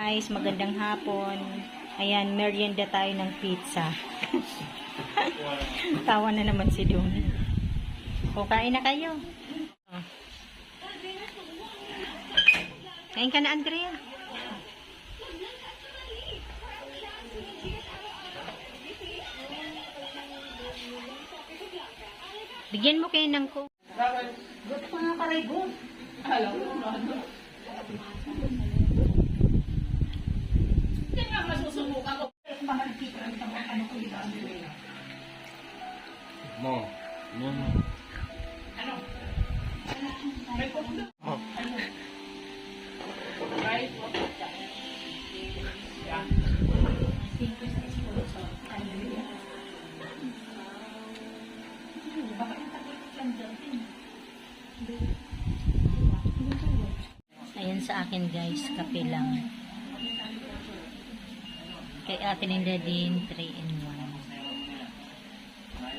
guys, magandang hapon. Ayan, merienda tayo ng pizza. Tawa na naman si Doni. O, kain na kayo. Oh. Kain ka na, Andrea. Bigyan mo kayo ng coke. Gusto ko nga karigo. Alam mo, hindi nga masusubukan ko. Mahagkita ang tawag ano ko yung Andrea. Mo. Ano? May coke na. Mo. Right? Ayan sa akin guys, kape lang. Kay Ate Linda din 3-in-1.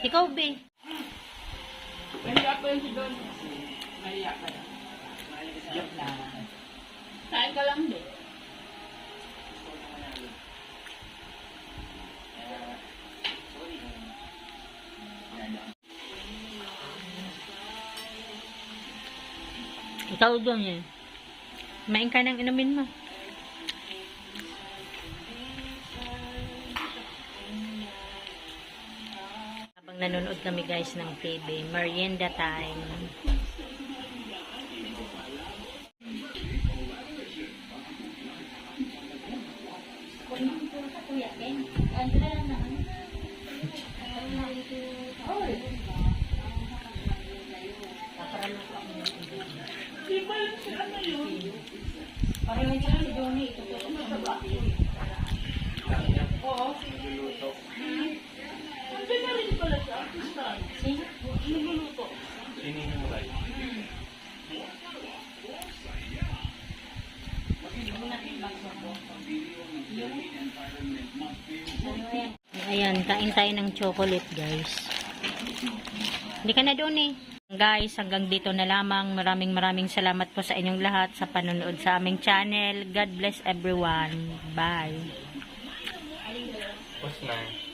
Ikaw, be. Mahiya ko yun si Don. Mahiya ka na. Kain ka lang din. Ikaw doon eh. Main ka ng inumin mo. Habang nanonood kami guys ng TV, merienda time. Di ba yun si ano yun? Pareho siya si Doni. Oo. Hindi na rin pala siya. Artista. Niluluto. Sininguray. Ayan, kain tayo ng chocolate guys. Hindi ka na doon eh. Guys, hanggang dito na lamang. Maraming salamat po sa inyong lahat sa panonood sa aming channel. God bless everyone. Bye. Post na.